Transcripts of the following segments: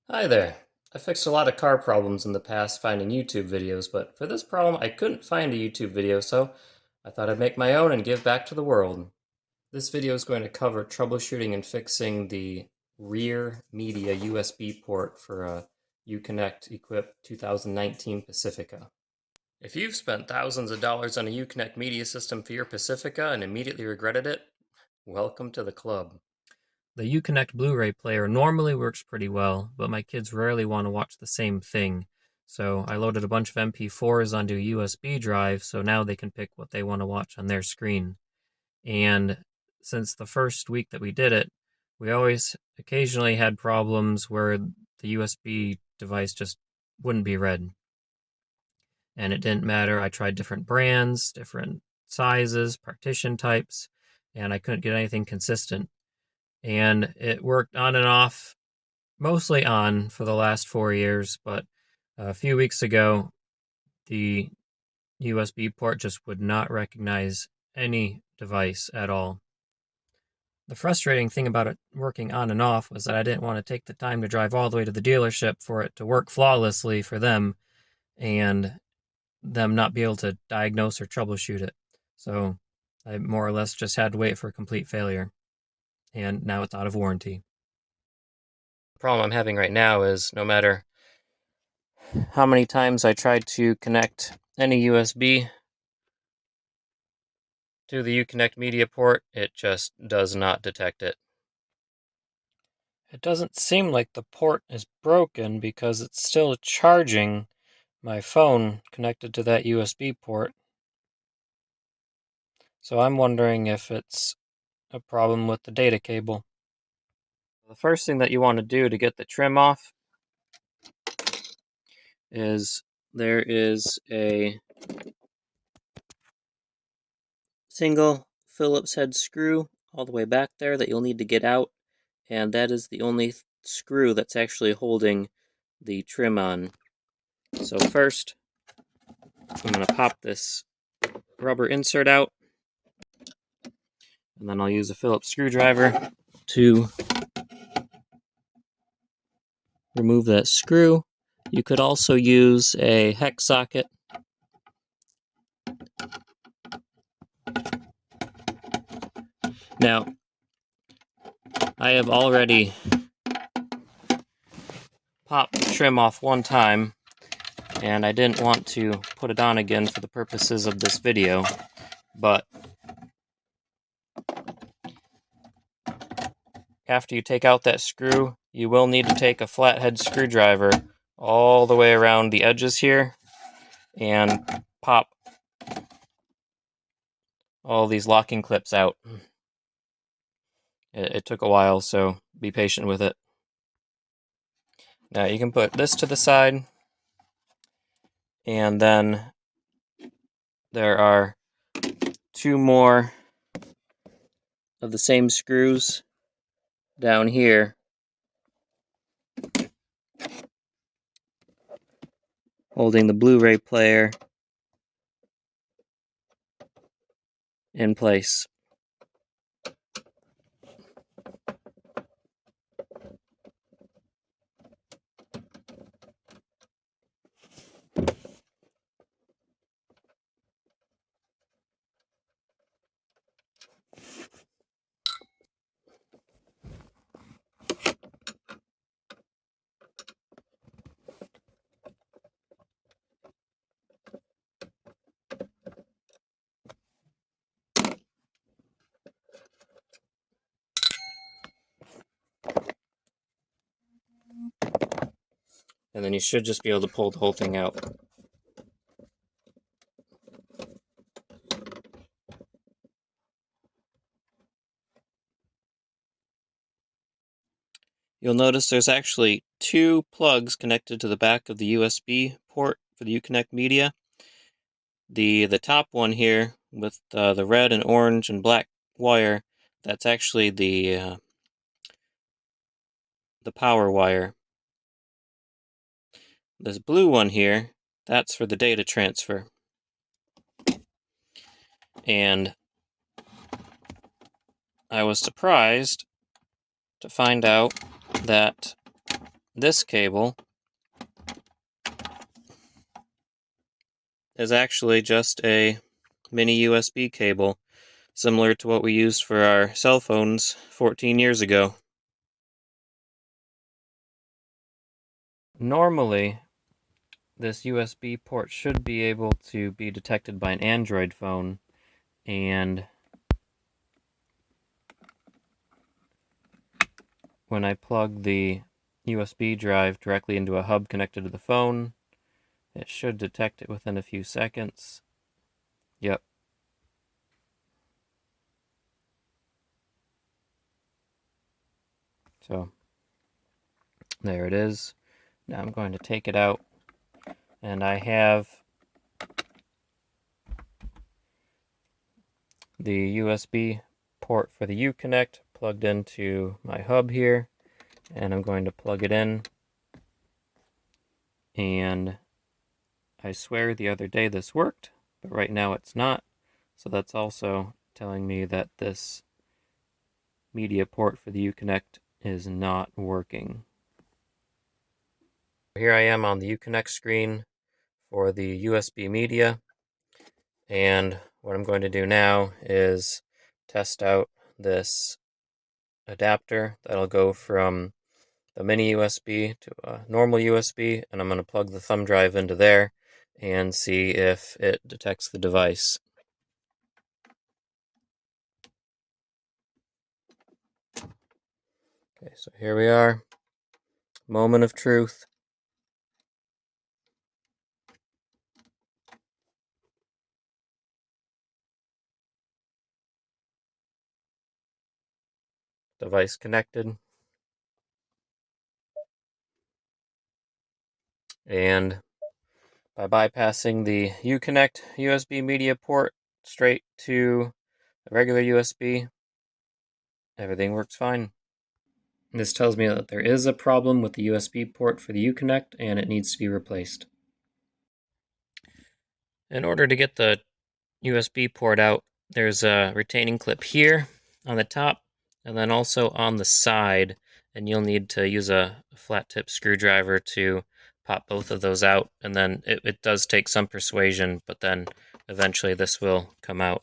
Hi there. I fixed a lot of car problems in the past finding YouTube videos, but for this problem I couldn't find a YouTube video, so I thought I'd make my own and give back to the world. This video is going to cover troubleshooting and fixing the rear media USB port for a UConnect equipped 2019 Pacifica. If you've spent thousands of dollars on a UConnect media system for your Pacifica and immediately regretted it, welcome to the club. The UConnect Blu-ray player normally works pretty well, but my kids rarely want to watch the same thing. So I loaded a bunch of MP4s onto a USB drive, so now they can pick what they want to watch on their screen. And since the first week that we did it, we always occasionally had problems where the USB device just wouldn't be read. And it didn't matter. I tried different brands, different sizes, partition types, and I couldn't get anything consistent. And it worked on and off, mostly on for the last 4 years, but a few weeks ago, the USB port just would not recognize any device at all. The frustrating thing about it working on and off was that I didn't want to take the time to drive all the way to the dealership for it to work flawlessly for them and them not be able to diagnose or troubleshoot it. So I more or less just had to wait for a complete failure. And now it's out of warranty. The problem I'm having right now is no matter how many times I tried to connect any USB to the UConnect media port, it just does not detect it. It doesn't seem like the port is broken because it's still charging my phone connected to that USB port. So I'm wondering if it's a problem with the data cable. The first thing that you want to do to get the trim off is there is a single Phillips head screw all the way back there that you'll need to get out, and that is the only screw that's actually holding the trim on. So first, I'm going to pop this rubber insert out, and then I'll use a Phillips screwdriver to remove that screw. You could also use a hex socket. Now, I have already popped the trim off one time, and I didn't want to put it on again for the purposes of this video, but after you take out that screw, you will need to take a flathead screwdriver all the way around the edges here and pop all these locking clips out. It took a while, so be patient with it. Now you can put this to the side, and then there are two more of the same screws down here holding the Blu-ray player in place. And then you should just be able to pull the whole thing out. You'll notice there's actually two plugs connected to the back of the USB port for the UConnect media. The top one here with the red and orange and black wire, that's actually the power wire. This blue one here, that's for the data transfer. And I was surprised to find out that this cable is actually just a mini USB cable, similar to what we used for our cell phones 14 years ago. Normally, this USB port should be able to be detected by an Android phone, and when I plug the USB drive directly into a hub connected to the phone, it should detect it within a few seconds. Yep. So, there it is. Now I'm going to take it out, and I have the USB port for the UConnect plugged into my hub here, and I'm going to plug it in. And I swear the other day this worked, but right now it's not. So that's also telling me that this media port for the UConnect is not working. Here I am on the UConnect screen for the USB media, and what I'm going to do now is test out this adapter that'll go from the mini USB to a normal USB, and I'm going to plug the thumb drive into there and see if it detects the device. Okay, so here we are. Moment of truth. Device connected. And by bypassing the UConnect USB media port straight to a regular USB, everything works fine. This tells me that there is a problem with the USB port for the UConnect and it needs to be replaced. In order to get the USB port out, there's a retaining clip here on the top and then also on the side, and you'll need to use a flat tip screwdriver to pop both of those out, and then it does take some persuasion, but then eventually this will come out.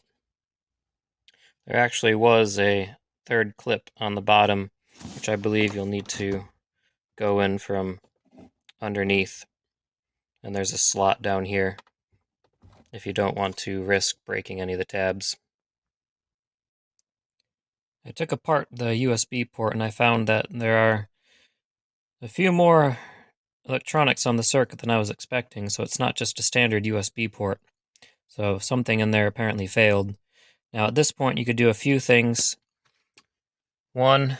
There actually was a third clip on the bottom, which I believe you'll need to go in from underneath, and there's a slot down here if you don't want to risk breaking any of the tabs. I took apart the USB port and I found that there are a few more electronics on the circuit than I was expecting, so it's not just a standard USB port. So something in there apparently failed. Now at this point you could do a few things. One,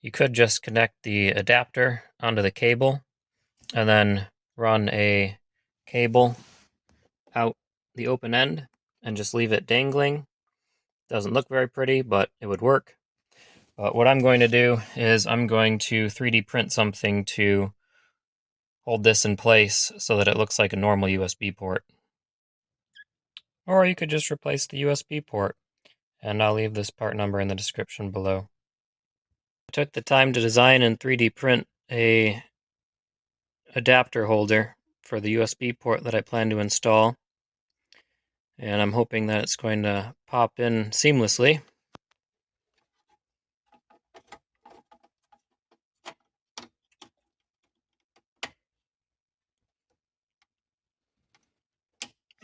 you could just connect the adapter onto the cable and then run a cable out the open end and just leave it dangling. Doesn't look very pretty, but it would work. But what I'm going to do is I'm going to 3D print something to hold this in place so that it looks like a normal USB port. Or you could just replace the USB port, and I'll leave this part number in the description below. I took the time to design and 3D print a adapter holder for the USB port that I plan to install, and I'm hoping that it's going to pop in seamlessly.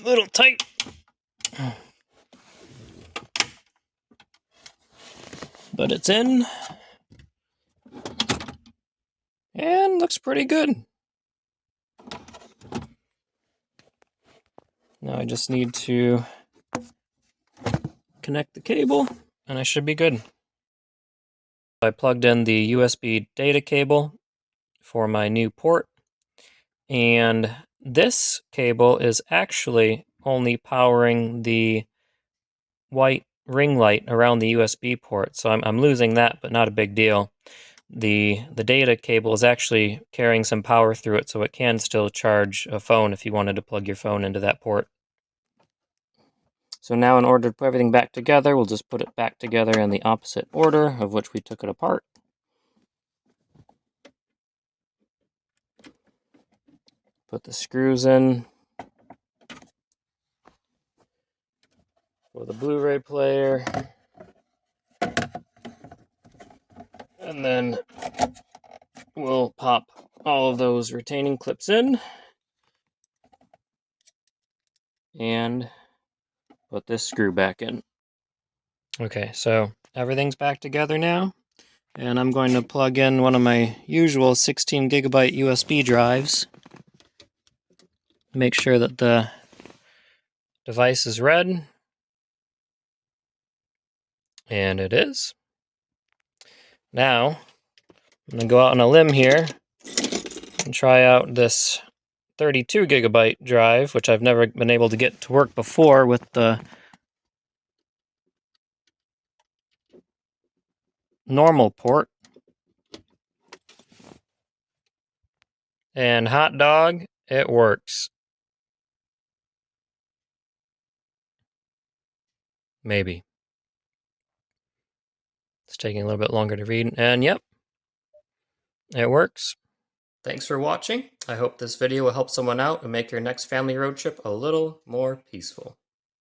A little tight. But it's in. And looks pretty good. Now I just need to connect the cable, and I should be good. I plugged in the USB data cable for my new port, and this cable is actually only powering the white ring light around the USB port, so I'm losing that, but not a big deal. The data cable is actually carrying some power through it, so it can still charge a phone if you wanted to plug your phone into that port. So now in order to put everything back together, we'll just put it back together in the opposite order of which we took it apart. Put the screws in for the Blu-ray player. And then we'll pop all of those retaining clips in and put this screw back in. Okay, so everything's back together now, and I'm going to plug in one of my usual 16 gigabyte USB drives. Make sure that the device is red, and it is. Now, I'm going to go out on a limb here and try out this 32 gigabyte drive, which I've never been able to get to work before with the normal port. And hot dog, it works. Maybe. It's taking a little bit longer to read, and yep, it works. Thanks for watching. I hope this video will help someone out and make your next family road trip a little more peaceful.